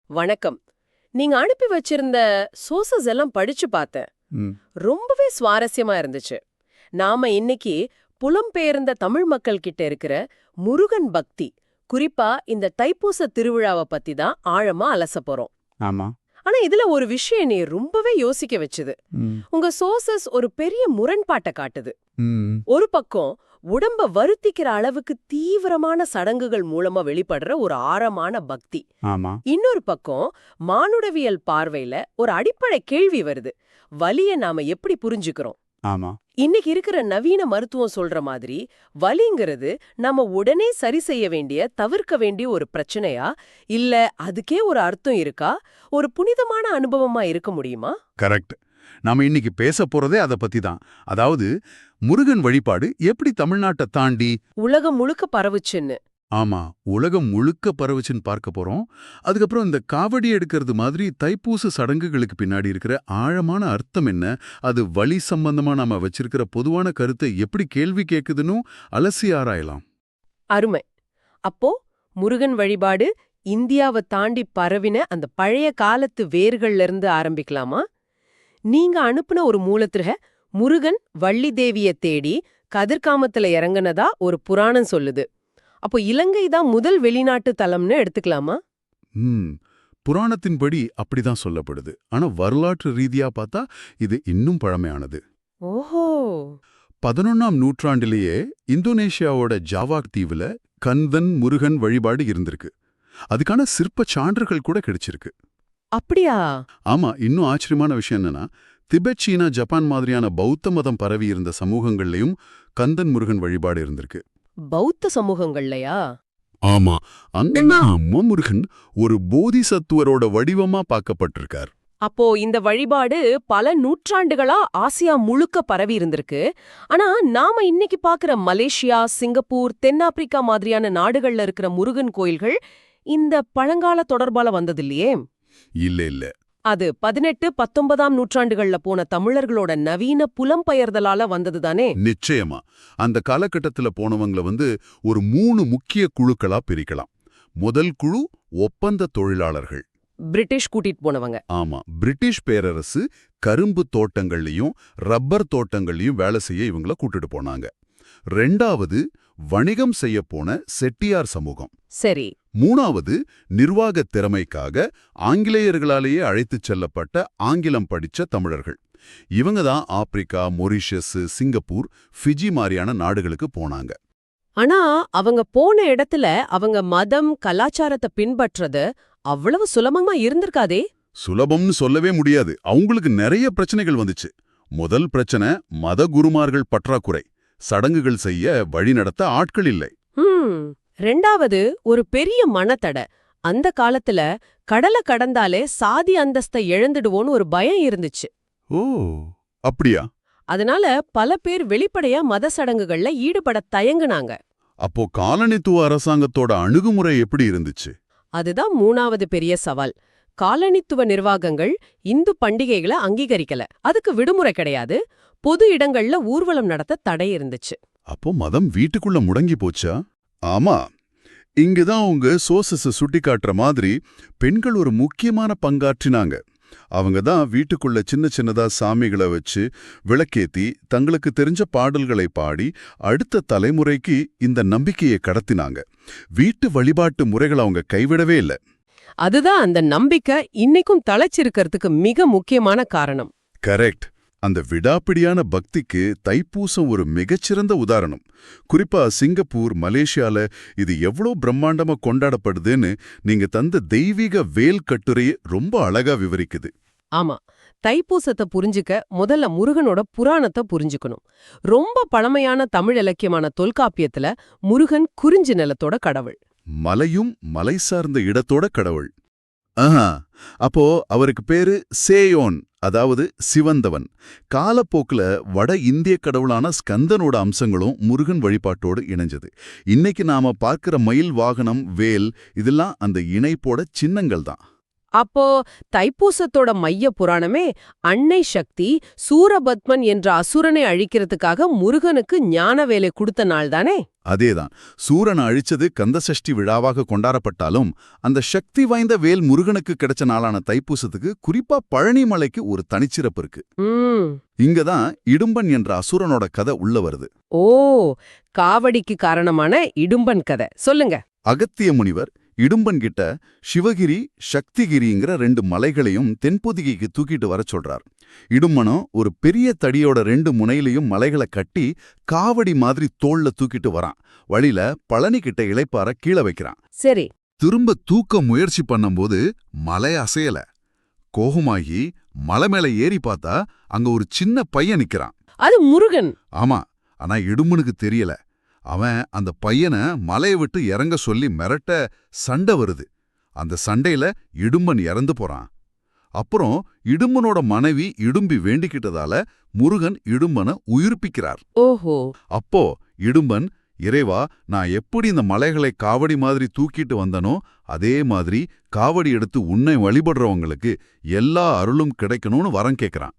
வணக்கம். நீங்க அனுப்பி வச்சிருந்த சோர்சஸ் எல்லாம் படிச்சு பார்த்தேன். ம். ரொம்பவே சுவாரஸ்யமா இருந்துச்சு. நாம இன்னைக்கு புலம்பெயர்ந்த தமிழ் மக்கள் கிட்ட இருக்கிற முருகன் பக்தி, குறிப்பா இந்த தைப்பூச திருவிழாவை பத்தி தான் ஆழமா அலச போறோம். ஆமா. ஆனா இதுல ஒரு விஷயம் என்னைய ரொம்பவே யோசிக்க வச்சுது. ம். உங்க சோர்சஸ் ஒரு பெரிய முரண்பாட்டை காட்டுது. ம். ஒரு பக்கம் உடம்ப வருத்திக்கிற அளவுக்கு தீவிரமான சடங்குகள் மூலமா வெளிப்படுற ஒரு ஆழமான பக்தி. ஆமா. இன்னொரு பக்கம் மானுடவியல் பார்வையில ஒரு அடிப்படை கேள்வி வருது. வலிய நாம எப்படி புரிஞ்சுக்கிறோம்? ஆமா. இன்னைக்கு இருக்கிற நவீன மருத்துவம் சொல்ற மாதிரி வலிங்கிறது நம்ம உடனே சரி செய்ய வேண்டிய, தவிர்க்க வேண்டிய ஒரு பிரச்சனையா, இல்ல அதுக்கே ஒரு அர்த்தம் இருக்கா? ஒரு புனிதமான அனுபவமா இருக்க முடியுமா? கரெக்ட். நாம இன்னைக்கு பேச போறதே அத பத்தி தான். அதாவது முருகன் வழிபாடு எப்படி தமிழ்நாட்டை தாண்டி உலகம் முழுக்க பரவுச்சுன்னு. ஆமா உலகம் முழுக்க பரவுச்சுன்னு பார்க்க போறோம். அதுக்கப்புறம் இந்த காவடி எடுக்கிறது மாதிரி தைப்பூச சடங்குகளுக்கு பின்னாடி இருக்கிற ஆழமான அர்த்தம் என்ன, அது வழி சம்பந்தமா நாம வச்சிருக்கிற பொதுவான கருத்தை எப்படி கேள்வி கேக்குதுன்னு அலசி ஆராயலாம். அருமை. அப்போ முருகன் வழிபாடு இந்தியாவை தாண்டி பரவின அந்த பழைய காலத்து வேர்கள்ல இருந்து ஆரம்பிக்கலாமா? நீங்க அனுப்புன ஒரு மூலத்திர முருகன் வள்ளி தேவிய தேடி கதிர்காமத்துல இறங்குனதா ஒரு புராணம் சொல்லுது. அப்போ இலங்கை தான் முதல் வெளிநாட்டு தலம்னு எடுத்துக்கலாமா? ம். புராணத்தின்படி அப்படிதான் சொல்லப்படுது. ஆனா வரலாற்று ரீதியா பார்த்தா இது இன்னும் பழமையானது. ஓஹோ. 11ஆம் நூற்றாண்டிலேயே இந்தோனேஷியாவோட ஜாவாக் தீவுல கந்தன் முருகன் வழிபாடு இருந்திருக்கு. அதுக்கான சிற்ப சான்றுகள் கூட கிடைச்சிருக்கு. அப்படியா? ஆமா, இன்னும் ஆச்சரியமான விஷயம் என்னன்னா, திபெத், சீனா, ஜப்பான் மாதிரியான பௌத்த மதம் பரவி இருந்த சமூகங்கள்லயும் கந்தன் முருகன் வழிபாடு இருந்திருக்கு. பௌத்த சமூகங்கள்லயா? ஆமா, அங்கதான் அம்மா முருகன் ஒரு போதிசத்துவரோட வடிவமா பார்க்கப்பட்டிருக்கார். அப்போ இந்த வழிபாடு பல நூற்றாண்டுகளா ஆசியா முழுக்க பரவி இருந்திருக்கு. ஆனா நாம இன்னைக்கு பாக்குற மலேசியா, சிங்கப்பூர், தென்னாப்பிரிக்கா மாதிரியான நாடுகள்ல இருக்கிற முருகன் கோயில்கள் இந்த பழங்கால தொடர்பால வந்ததில்லையே. இல்ல. அது 18, 19ஆம் நூற்றாண்டுகள்ல போன தமிழர்களோட நவீன புலம்பெயர்தலால வந்ததுதானே? நிச்சயமா. அந்த காலகட்டத்துல போனவங்கள ஒரு 3 முக்கிய குழுக்களா பிரிக்கலாம். முதல் குழு ஒப்பந்த தொழிலாளர்கள். பிரிட்டிஷ் கூட்டிட்டு போனவங்க. ஆமா, பிரிட்டிஷ் பேரரசு கரும்பு தோட்டங்கள்லயும் ரப்பர் தோட்டங்கள்லயும் வேலை செய்ய இவங்கள கூட்டிட்டு போனாங்க. 2வது வணிகம் செய்ய போன செட்டியார் சமூகம். சரி. 3வது நிர்வாக திறமைக்காக ஆங்கிலேயர்களாலேயே அழைத்துச் செல்லப்பட்ட ஆங்கிலம் படிச்ச தமிழர்கள். இவங்க தான் ஆப்பிரிக்கா, மொரிஷியஸ், சிங்கப்பூர், ஃபிஜி மாதிரியான நாடுகளுக்கு போனாங்க. ஆனா அவங்க போன இடத்துல அவங்க மதம், கலாச்சாரத்தை பின்பற்றது அவ்வளவு சுலபமா இருந்திருக்காதே. சுலபம்னு சொல்லவே முடியாது. அவங்களுக்கு நிறைய பிரச்சனைகள் வந்துச்சு. முதல் பிரச்சனை மத குருமார்கள் பற்றாக்குறை. சடங்குகள் செய்ய வழி நடத்த ஆட்கள் இல்லை. 2வது ஒரு பெரிய மனத்தடை. அந்த காலத்துல கடலை கடந்தாலே சாதி அந்தஸ்தை இழந்துடுவோன்னு ஒரு பயம் இருந்துச்சு. ஓ, அப்படியா? அதனால பல பேர் வெளிப்படையா மத சடங்குகள்ல ஈடுபட தயங்குனாங்க. அப்போ காலனித்துவ அரசாங்கத்தோட அணுகுமுறை எப்படி இருந்துச்சு? அதுதான் 3வது பெரிய சவால். காலனித்துவ நிர்வாகங்கள் இந்து பண்டிகைகளை அங்கீகரிக்கல. அதுக்கு விடுமுறை கிடையாது. பொது இடங்கள்ல ஊர்வலம் நடத்த தடை இருந்துச்சு. அப்போ மதம் வீட்டுக்குள்ள முடங்கி போச்சா? ஆமா, இங்குதான் உங்க சோர்சஸ் சுட்டி காட்டுற மாதிரி பெண்கள் ஒரு முக்கியமான பங்காற்றினாங்க. அவங்க தான் வீட்டுக்குள்ள சின்னதா சாமிகளை வச்சு விளக்கேத்தி தங்களுக்கு தெரிஞ்ச பாடல்களை பாடி அடுத்த தலைமுறைக்கு இந்த நம்பிக்கையை கடத்தினாங்க. வீட்டு வழிபாட்டு முறைகளை அவங்க கைவிடவே இல்லை. அதுதான் அந்த நம்பிக்கை இன்னைக்கும் தழைச்சிருக்கிறதுக்கு மிக முக்கியமான காரணம். கரெக்ட். அந்த விடாப்பிடியான பக்திக்கு தைப்பூசம் ஒரு மிகச்சிறந்த உதாரணம். குறிப்பா சிங்கப்பூர், மலேசியால இது எவ்வளோ பிரம்மாண்டமா கொண்டாடப்படுதுன்னு நீங்க தந்த தெய்வீக வேல் கட்டுரையை ரொம்ப அழகா விவரிக்குது. ஆமா, தைப்பூசத்தை புரிஞ்சுக்க முதல்ல முருகனோட புராணத்தை புரிஞ்சுக்கணும். ரொம்ப பழமையான தமிழ் இலக்கியமான தொல்காப்பியத்துல முருகன் குறிஞ்சி நிலத்தோட கடவுள், மலையும் மலை சார்ந்த இடத்தோட கடவுள். ஆஹா, அப்போ அவருக்கு பேரு சேயோன், அதாவது சிவந்தவன். காலப்போக்குல வட இந்திய கடவுளான ஸ்கந்தனோட அம்சங்களும் முருகன் வழிபாட்டோடு இணைஞ்சது. இன்னைக்கு நாம பார்க்கிற மயில் வாகனம், வேல் இதெல்லாம் அந்த இணைப்போட சின்னங்கள் தான். அப்போ தைப்பூசத்தோட மைய புராணமே அன்னை சக்தி சூரபத்மன் என்ற அசுரனை அழிக்கிறதுக்காக முருகனுக்கு ஞான வேலை கொடுத்த நாள் தானே? அதேதான். சூரனை அழிச்சது கந்தசஷ்டி விழாவாக கொண்டாடப்பட்டாலும் அந்த சக்தி வாய்ந்த வேல் முருகனுக்கு கிடைச்ச நாளான தைப்பூசத்துக்கு குறிப்பா பழனி மலைக்கு ஒரு தனிச்சிறப்பு இருக்கு. இங்கதான் இடும்பன் என்ற அசுரனோட கதை உள்ள வருது. ஓ, காவடிக்கு காரணமான இடும்பன் கதை சொல்லுங்க. அகத்திய முனிவர் இடும்பன் கிட்ட சிவகிரி சக்திகிரிங்கிற 2 மலைகளையும் தென்பொதிகைக்கு தூக்கிட்டு வர சொல்றார். இடும்பனோ ஒரு பெரிய தடியோட 2 முனையிலையும் மலைகளை கட்டி காவடி மாதிரி தோள்ல தூக்கிட்டு வரான். வழியில பழனி கிட்ட இளைப்பாற கீழே வைக்கிறான். சரி. திரும்ப தூக்க முயற்சி பண்ணும்போது மலை அசையல. கோபமாகி மலை மேல ஏறி பார்த்தா அங்க ஒரு சின்ன பையன் நிக்கிறான். அது முருகன். ஆமா, ஆனா இடும்பனுக்கு தெரியல. அவன் அந்த பையனை மலையை விட்டு இறங்க சொல்லி மிரட்ட சண்டை வருது. அந்த சண்டையில இடும்பன் இறந்து போறான். அப்புறம் இடும்பனோட மனைவி இடும்பி வேண்டிக்கிட்டதால முருகன் இடும்பனை உயிர்ப்பிக்கிறார். ஓஹோ. அப்போ இடும்பன், இறைவா, நான் எப்படி இந்த மலைகளை காவடி மாதிரி தூக்கிட்டு வந்தனோ அதே மாதிரி காவடி எடுத்து உன்னை வழிபடுறவங்களுக்கு எல்லா அருளும் கிடைக்கணும்னு வரம் கேட்கிறான்.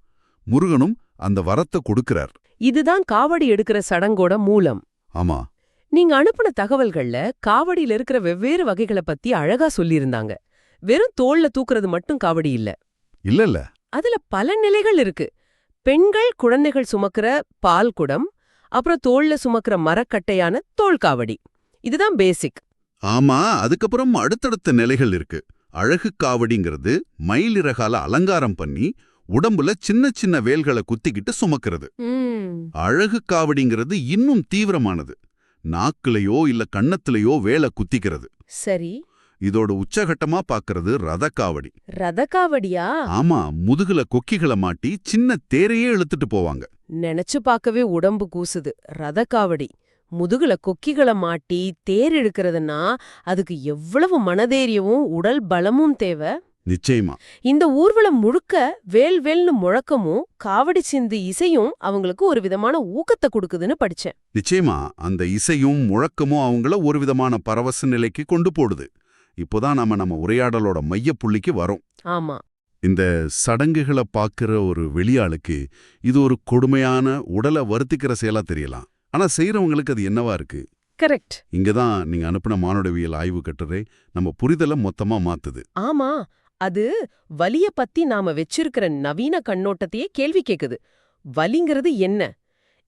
முருகனும் அந்த வரத்தை கொடுக்கிறார். இதுதான் காவடி எடுக்கிற சடங்கோட மூலம். ஆமா. நீங்க அனுப்புன தகவல்கள்ல காவடியில இருக்கிற வெவ்வேறு வகைகளை பத்தி அழகா சொல்லியிருந்தாங்க. வெறும் தோள்ல தூக்குறது மட்டும் காவடி இல்ல. இல்ல. அதுல பல நிலைகள் இருக்கு. பெண்கள் குழந்தைகள் சுமக்கிற பால் குடம், அப்புறம் தோள்ல சுமக்கிற மரக்கட்டையான தோள் காவடி. இதுதான் பேசிக். ஆமா, அதுக்கப்புறம் அடுத்தடுத்த நிலைகள் இருக்கு. அழகு காவடிங்கிறது மயிலிறகால அலங்காரம் பண்ணி உடம்புல சின்ன சின்ன வேல்களை குத்திக்கிட்டு சுமக்கிறது. அழகு காவடிங்கிறது இன்னும் தீவிரமானது. நாக்குலையோ இல்ல கண்ணத்திலையோ வேலை குத்திக்கிறது. சரி. இதோட உச்சகட்டமா பாக்குறது ரத காவடி. ரத காவடியா? ஆமா, முதுகுல கொக்கிகளை மாட்டி சின்ன தேரையே இழுத்துட்டு போவாங்க. நினைச்சு பார்க்கவே உடம்பு கூசுது. ரத காவடி முதுகுல கொக்கிகளை மாட்டி தேர் இழுக்கிறதுனா அதுக்கு எவ்வளவு மனதைரியமும் உடல் பலமும் தேவை. நிச்சயமா. இந்த ஊர்வலம் முழுக்க வேல் வேல்னு முழக்கமும் காவடி சிந்து இசையும் அவங்களுக்கு ஒரு விதமான ஊக்கத்தை கொடுக்குதுன்னு படிச்சேன். நிச்சயமா, அந்த இசையும் முழக்கமும் அவங்கள ஒரு விதமான பரவச நிலைக்கு கொண்டு போடுது. இப்போதான் நம்ம உரையாடலோட மைய புள்ளிக்கு வரோம். ஆமா. இந்த சடங்குகளை பார்க்கிற ஒரு வெளியாளுக்கு இது ஒரு கொடுமையான உடலை வருத்திக்கிற செயலா தெரியலாம். ஆனா செய்யறவங்களுக்கு அது என்னவா இருக்கு? கரெக்ட். இங்கதான் நீங்க அனுப்பின மானுடவியல் ஆய்வு கட்டுரை நம்ம புரிதலை மொத்தமா மாத்துது. ஆமா, அது வலிய பத்தி நாம வச்சிருக்கிற நவீன கண்ணோட்டத்தையே கேள்வி கேக்குது. வலிங்கிறது என்ன?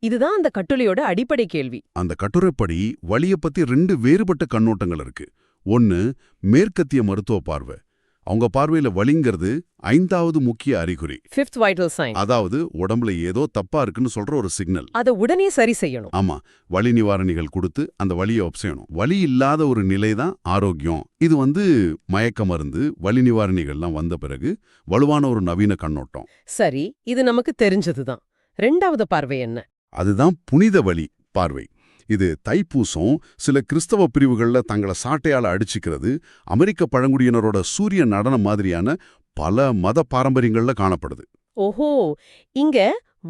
இதுதான் அந்த கட்டுரையோட அடிப்படை கேள்வி. அந்த கட்டுரைப்படி வலிய பத்தி 2 வேறுபட்ட கண்ணோட்டங்கள் இருக்கு. ஒன்னு மேற்கத்திய மருத்துவ பார்வை. அவங்க பார்வையில வலிங்கிறது 5வது முக்கிய அறிகுறி. 5th vital sign. அதாவது உடம்புல ஏதோ தப்பா இருக்குன்னு சொல்ற ஒரு சிக்னல். அதை உடனே சரி செய்யணும். ஆமா, வலி நிவாரணிகள் கொடுத்து அந்த வலியை ஒப்சையணும். வலி இல்லாத ஒரு நிலைதான் ஆரோக்கியம். இது மயக்க மருந்து வலி நிவாரணிகள்லாம் வந்த பிறகு வலுவான ஒரு நவீன கண்ணோட்டம். சரி, இது நமக்கு தெரிஞ்சதுதான். 2வது பார்வை என்ன? அதுதான் புனித வலி பார்வை. இது தைப்பூசம் சில கிறிஸ்தவ பிரிவுகள்ல தங்களை சாட்டையால அடிச்சுக்கிறது, அமெரிக்க பழங்குடியினரோட சூரிய நடனம் மாதிரியான பல மத பாரம்பரியங்கள்ல காணப்படுது. ஓஹோ, இங்க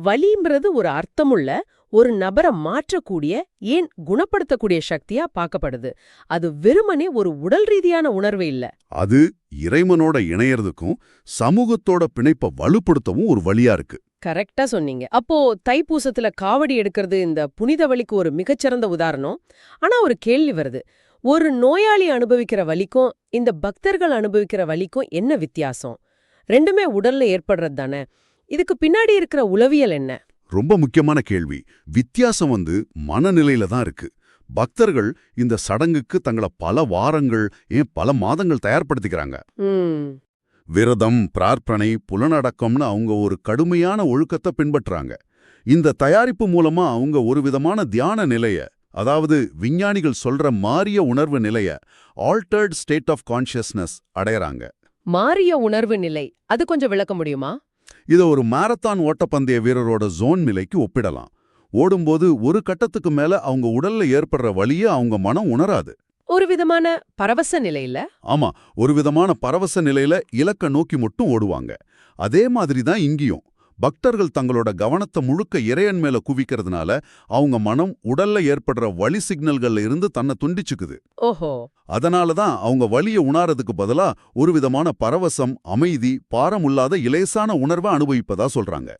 வலிங்கிறது ஒரு அர்த்தமுள்ள ஒரு நபரை மாற்றக்கூடிய, ஏன் குணப்படுத்தக்கூடிய சக்தியா பார்க்கப்படுது. அது வெறுமனே ஒரு உடல் ரீதியான உணர்வு இல்ல. அது இறைவனோட இணையறதுக்கும் சமூகத்தோட பிணைப்பை வலுப்படுத்தவும் ஒரு வழியா இருக்கு. கரெக்டா சொன்னீங்க. அப்போ தைப்பூசத்துல காவடி எடுக்கிறது இந்த புனித வலிக்கு ஒரு மிகச்சிறந்த உதாரணம். ஆனா ஒரு கேள்வி வருது. ஒரு நோயாளி அனுபவிக்கிற வலிக்கும் இந்த பக்தர்கள் அனுபவிக்கிற வலிக்கும் என்ன வித்தியாசம்? 2மே உடல்ல ஏற்படுறது தானே. இதுக்கு பின்னாடி இருக்கிற உளவியல் என்ன? ரொம்ப முக்கியமான கேள்வி. வித்தியாசம் மனநிலையில தான் இருக்கு. பக்தர்கள் இந்த சடங்குக்கு தங்களை பல வாரங்கள், ஏன் பல மாதங்கள் தயார்படுத்திக்கிறாங்க. விரதம், பிரார்த்தனை, புலனடக்கம்னு அவங்க ஒரு கடுமையான ஒழுக்கத்தை பின்பற்றுறாங்க. இந்த தயாரிப்பு மூலமா அவங்க ஒரு விதமான தியான நிலைய, அதாவது விஞ்ஞானிகள் சொல்ற மாறிய உணர்வு நிலைய, ஆல்டர்ட் ஸ்டேட் ஆஃப் கான்ஷியஸ்னஸ் அடையறாங்க. மாறிய உணர்வு நிலை, அது கொஞ்சம் விளக்க முடியுமா? இதை ஒரு மாரத்தான் ஓட்டப்பந்தய வீரரோட ஜோன் நிலைக்கு ஒப்பிடலாம். ஓடும்போது ஒரு கட்டத்துக்கு மேல அவங்க உடல்ல ஏற்படுற வலிய அவங்க மனம் உணராது. ஒரு விதமான பரவச நிலையில. ஆமா, ஒரு விதமான பரவச நிலையில இலக்க நோக்கி மட்டும் ஓடுவாங்க. அதே மாதிரி தான் இங்கேயும் பக்தர்கள் தங்களோட கவனத்தை முழுக்க இறைவன் மேல குவிக்கிறதுனால அவங்க மனம் உடல்ல ஏற்படுற வலி சிக்னல்கள்ல இருந்து தன்னை துண்டிச்சுக்குது. ஓஹோ. அதனால தான் அவங்க வலிய உணாரதுக்கு பதிலா ஒரு விதமான பரவசம், அமைதி, பாரமுள்ளாத இலேசான உணர்வை அனுபவிப்பதா சொல்றாங்க.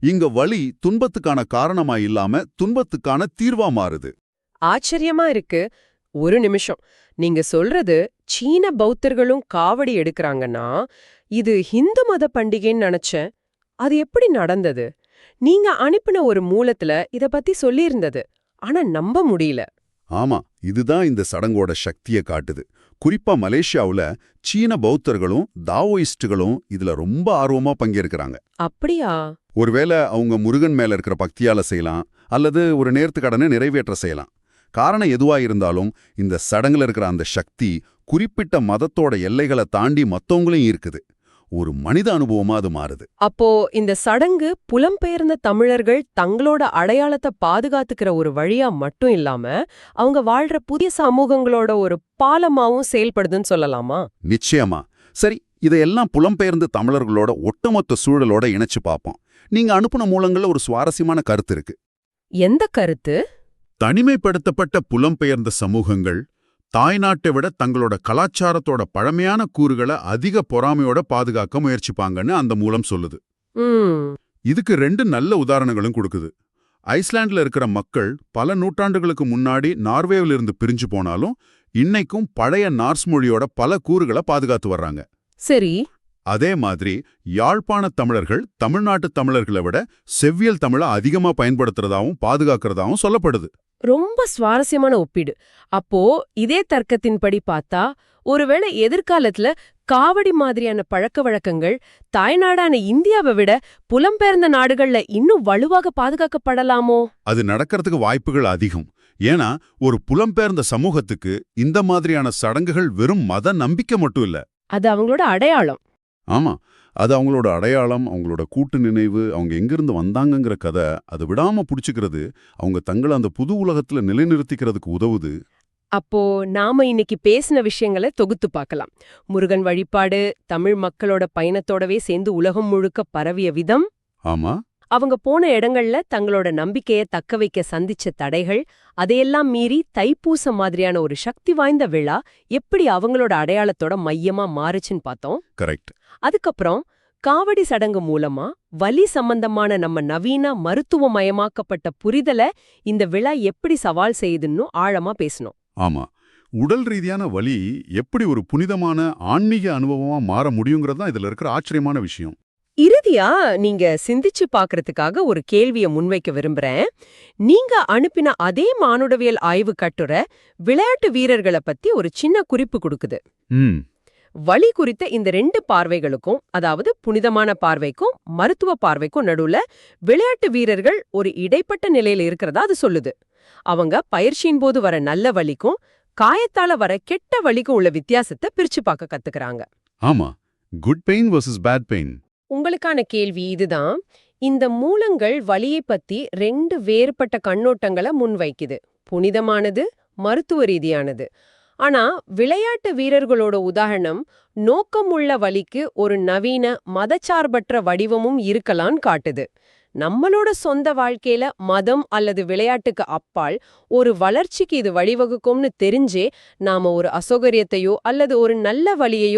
இங்க வலி துன்பத்துக்கான காரணமா இல்லாம துன்பத்துக்கான தீர்வா மாறுது. ஆச்சரியமா இருக்கு. ஒரு நிமிஷம், நீங்க சொல்றது சீன பௌத்தர்களும் காவடி எடுக்கறாங்கன்னா இது ஹிந்து மத பண்டிகைன்னு நினைச்சேன். அது எப்படி நடந்தது? நீங்க அனுப்பின ஒரு மூலத்துல இத பத்தி சொல்லியிருந்தது, ஆனா நம்ப முடியல. ஆமா, இதுதான் இந்த சடங்கோட சக்தியை காட்டுது. குறிப்பா மலேசியாவுல சீன பௌத்தர்களும் தாவோயிஸ்டுகளும் இதுல ரொம்ப ஆர்வமா பங்கேற்கிறாங்க. அப்படியா? ஒருவேளை அவங்க முருகன் மேல இருக்கிற பக்தியால செய்யலாம், அல்லது ஒரு நேர்த்திக்கடனை நிறைவேற்ற செய்யலாம். காரணம் எதுவா இருந்தாலும் இந்த சடங்குல இருக்கிற அந்த சக்தி குறிப்பிட்ட மதத்தோட எல்லைகளை தாண்டி மத்தவங்களையும் இருக்குது. ஒரு மனித அனுபவமா அது மாறுது. அப்போ இந்த சடங்கு புலம்பெயர்ந்த தமிழர்கள் தங்களோட அடையாளத்தை பாதுகாத்துக்கிற ஒரு வழியா மட்டும் இல்லாம அவங்க வாழ்ற புதிய சமூகங்களோட ஒரு பாலமாவும் செயல்படுதுன்னு சொல்லலாமா? நிச்சயமா. சரி, இதையெல்லாம் புலம்பெயர்ந்த தமிழர்களோட ஒட்டுமொத்த சூழலோட இணைச்சு பார்ப்போம். நீங்க அனுப்புன மூலங்கள்ல ஒரு சுவாரஸ்யமான கருத்து இருக்கு. எந்த கருத்து? தனிமைப்படுத்தப்பட்ட புலம்பெயர்ந்த சமூகங்கள் தாய்நாட்டை விட தங்களோட கலாச்சாரத்தோட பழமையான கூறுகளை அதிக பொறாமையோட பாதுகாக்க முயற்சிப்பாங்கன்னு அந்த மூலம் சொல்லுது. இதுக்கு 2 நல்ல உதாரணங்களும் கொடுக்குது. ஐஸ்லாண்ட்ல இருக்கிற மக்கள் பல நூற்றாண்டுகளுக்கு முன்னாடி நார்வேவிலிருந்து பிரிஞ்சு போனாலும் இன்னைக்கும் பழைய நார்ஸ் மொழியோட பல கூறுகளை பாதுகாத்து வர்றாங்க. சரி. அதே மாதிரி யாழ்ப்பாண தமிழர்கள் தமிழ்நாட்டு தமிழர்களை விட செவ்வியல் தமிழை அதிகமா பயன்படுத்துறதாவும் பாதுகாக்கிறதாவும் சொல்லப்படுது. ரொம்ப சுவாரஸ்யமான ஒப்பீடு. அப்போ இதே தர்க்கத்தின்படி பார்த்தா ஒருவேளை எதிர்காலத்துல காவடி மாதிரியான பழக்க வழக்கங்கள் தாய்நாடான இந்தியாவை விட புலம்பெயர்ந்த நாடுகள்ல இன்னும் வலுவாக பாதுகாக்கப்படலாமோ? அது நடக்கிறதுக்கு வாய்ப்புகள் அதிகம். ஏன்னா ஒரு புலம்பெயர்ந்த சமூகத்துக்கு இந்த மாதிரியான சடங்குகள் வெறும் மத நம்பிக்கை மட்டும் இல்ல, அது அவங்களோட அடையாளம். ஆமா, அது அவங்களோட அடையாளம், அவங்களோட கூட்டு நினைவு, அவங்க எங்கிருந்து வந்தாங்கங்கிற கதை. அது விடாம புடிச்சுக்கிறது, அவங்க தங்களை அந்த புது உலகத்துல நிலைநிறுத்திக்கிறதுக்கு உதவுது. அப்போ நாம இன்னைக்கு பேசின விஷயங்களை தொகுத்து பார்க்கலாம். முருகன் வழிபாடு தமிழ் மக்களோட பயணத்தோடவே சேர்ந்து உலகம் முழுக்க பரவிய விதம், ஆமா, அவங்க போன இடங்கள்ல தங்களோட நம்பிக்கையை தக்க வைக்க சந்திச்ச தடைகள், அதையெல்லாம் மீறி தைப்பூசம் மாதிரியான ஒரு சக்தி வாய்ந்த விழா எப்படி அவங்களோட அடையாளத்தோட மையமா மாறுச்சுன்னு பார்த்தோம். கரெக்ட். அதுக்கப்புறம் காவடி சடங்கு மூலமா வலி சம்பந்தமான நம்ம நவீன மருத்துவமயமாக்கப்பட்ட புரிதலை இந்த விழா எப்படி சவால் செய்யுதுன்னு ஆழமா பேசணும். ஆமா, உடல் ரீதியான வலி எப்படி ஒரு புனிதமான ஆன்மீக அனுபவமா மாற முடியுங்கிறது தான் இதுல இருக்கிற ஆச்சரியமான விஷயம். இறுதியா நீங்க சிந்திச்சு பார்க்கறதுக்காக ஒரு கேள்விய முன்வைக்க விரும்புறேன். நீங்க அனுப்பின அதே மானுடவியல் ஆய்வு கட்டுரை விளையாட்டு வீரர்களை பத்தி ஒரு சின்ன குறிப்பு கொடுக்குது. வலி குறித்த இந்த 2 பார்வைகளுக்கும், அதாவது புனிதமான பார்வைக்கும் மருத்துவ பார்வைக்கும் நடுவுல விளையாட்டு வீரர்கள் ஒரு இடைப்பட்ட நிலையில இருக்கிறதா அது சொல்லுது. அவங்க பயிற்சியின் போது வர நல்ல வலிக்கும் காயத்தால வர கெட்ட வலிக்கும் உள்ள வித்தியாசத்தை பிரிச்சு பார்க்க கத்துக்கிறாங்க. ஆமா, good pain versus bad pain. உங்களுக்கான கேள்வி இதுதான். இந்த மூலங்கள் வலியை பத்தி 2 வேறுபட்ட கண்ணோட்டங்களை முன்வைக்குது. புனிதமானது, மருத்துவ ரீதியானது. ஆனா விளையாட்டு வீரர்களோட உதாரணம் நோக்கமுள்ள வலிக்கு ஒரு நவீன மதச்சார்பற்ற வடிவமும் இருக்கலான்னு காட்டுது. நம்மளோட சொந்த வாழ்க்கையில மதம் அல்லது விளையாட்டுக்கு அப்பால் ஒரு வளர்ச்சிக்கு இது வழிவகுக்கும்னு தெரிஞ்சே நாம ஒரு அசௌகரியத்தையோ அல்லது ஒரு நல்ல வலியையோ